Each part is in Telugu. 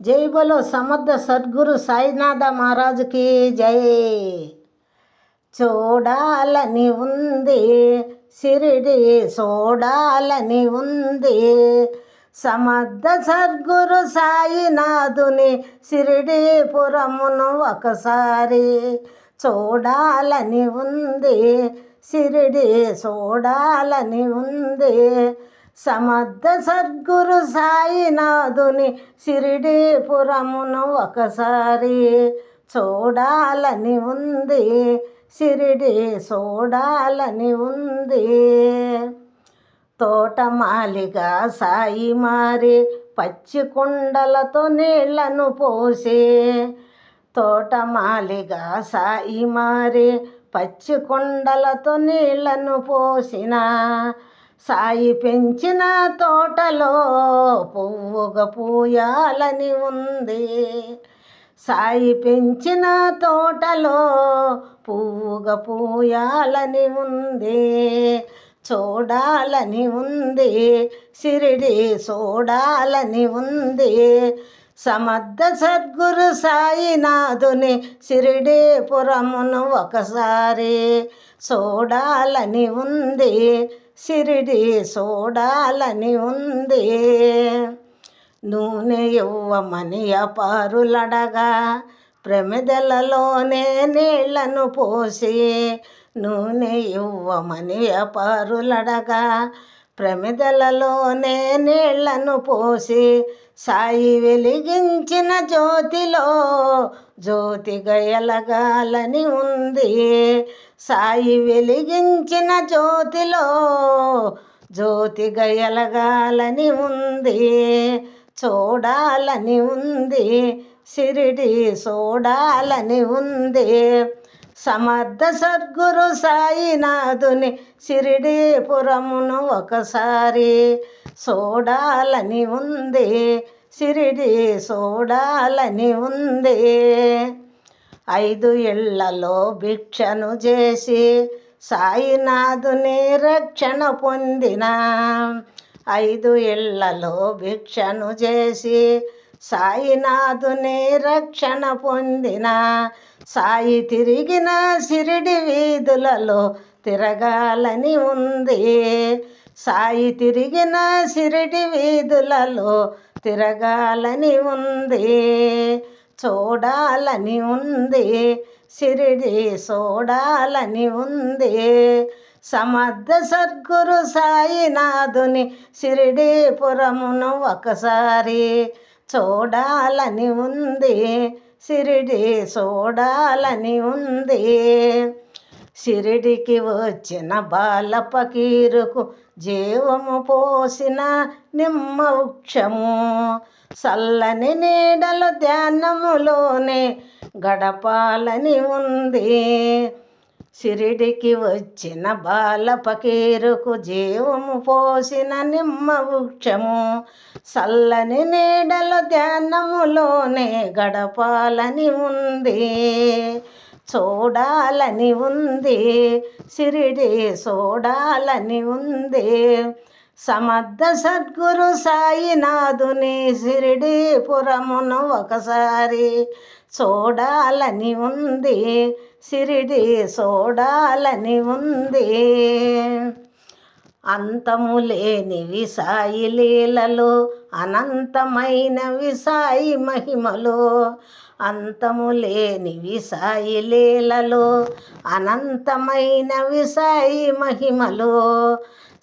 జై బోలో సమర్థ సద్గురు సాయినాథ మహారాజుకి జై. చూడాలని ఉంది షిరిడి, చూడాలని ఉంది సమర్థ సద్గురు సాయినాథుని షిరిడీపురమును ఒకసారి. చూడాలని ఉంది షిరిడి, చూడాలని ఉంది సమర్థ సద్గురు సాయినాథుని షిరిడీపురమును ఒకసారి. చూడాలని ఉంది షిరిడి, చూడాలని ఉంది. తోటమాలిగా సాయి మారి పచ్చి కుండలతో నీళ్లను పోసి, తోటమాలిగా సాయి మారి పచ్చి కుండలతో నీళ్లను పోసిన, సాయి పెంచిన తోటలో పువ్వుగా పూయాలని ఉంది. సాయి పెంచిన తోటలో పువ్వుగా పూయాలని ఉంది. చూడాలని ఉంది షిరిడి, చూడాలని ఉంది సమర్థ సద్గురు సాయినాథుని షిరిడీపురమును ఒకసారి. చూడాలని ఉంది షిరిడి, చూడాలని ఉంది. నూనె ఇవ్వమని అపారులడగా ప్రమిదలలోనే నీళ్లను పోసి, నూనె ఇవ్వమని అపారులడగా ప్రమిదలలోనే నీళ్లను పోసి, సాయి వెలిగించిన జ్యోతిలో జ్యోతిగా ఎలగాలని ఉంది. సాయి వెలిగించిన జ్యోతిలో జ్యోతిగా ఎలగాలని ఉంది. చూడాలని ఉంది షిరిడి, చూడాలని ఉంది సమర్థ సద్గురు సాయినాథుని షిరిడీపురమును ఒకసారి. చూడాలని ఉంది షిరిడి, చూడాలని ఉంది. 5 ఇళ్లలో భిక్షను చేసి సాయినాథుని రక్షణ పొందిన, 5 ఇళ్లలో భిక్షను చేసి సాయినాథుని రక్షణ పొందిన, సాయి తిరిగిన షిరిడి వీధులలో తిరగాలని ఉంది. సాయి తిరిగిన షిరిడి వీధులలో తిరగాలని ఉంది. చూడాలని ఉంది షిరిడి, చూడాలని ఉంది సమర్థ సద్గురు సాయినాథుని షిరిడీపురమును ఒకసారి. చూడాలని ఉంది షిరిడి, చూడాలని ఉంది. షిరిడికి వచ్చిన బాల ఫకీరుకు జీవము పోసిన నిమ్మ వృక్షము, చల్లని నీడలు ధ్యానములోనే గడపాలని ఉంది. షిరిడికి వచ్చిన బాల ఫకీరుకు జీవము పోసిన నిమ్మ వృక్షము, చల్లని నీడలు ధ్యానములోనే గడపాలని ఉంది. చూడాలని ఉంది షిరిడి, చూడాలని ఉంది సమర్థ సద్గురు సాయినాథుని షిరిడీపురమును ఒకసారి. చూడాలని ఉంది షిరిడి, చూడాలని ఉంది. అంతములేనివి సాయి లీలలు, అనంతమైనవి సాయి మహిమలు. అంతములేనివి సాయి లీలలు, అనంతమైనవి సాయి మహిమలు.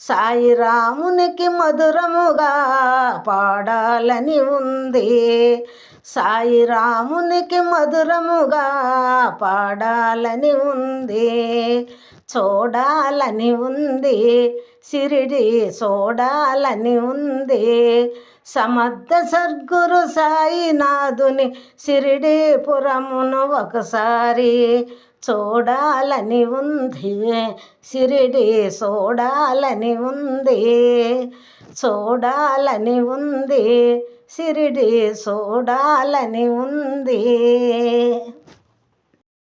సాయి రామునికి మధురముగా పాడాలని ఉంది. సాయి రామునికి మధురముగా పాడాలని ఉంది. చూడాలని ఉంది షిరిడి, చూడాలని ఉంది సమర్థ సద్గురు సాయినాథుని షిరిడీపురమును ఒకసారి. చూడాలని ఉంది షిరిడి, చూడాలని ఉంది. చూడాలని ఉంది షిరిడి, చూడాలని ఉంది.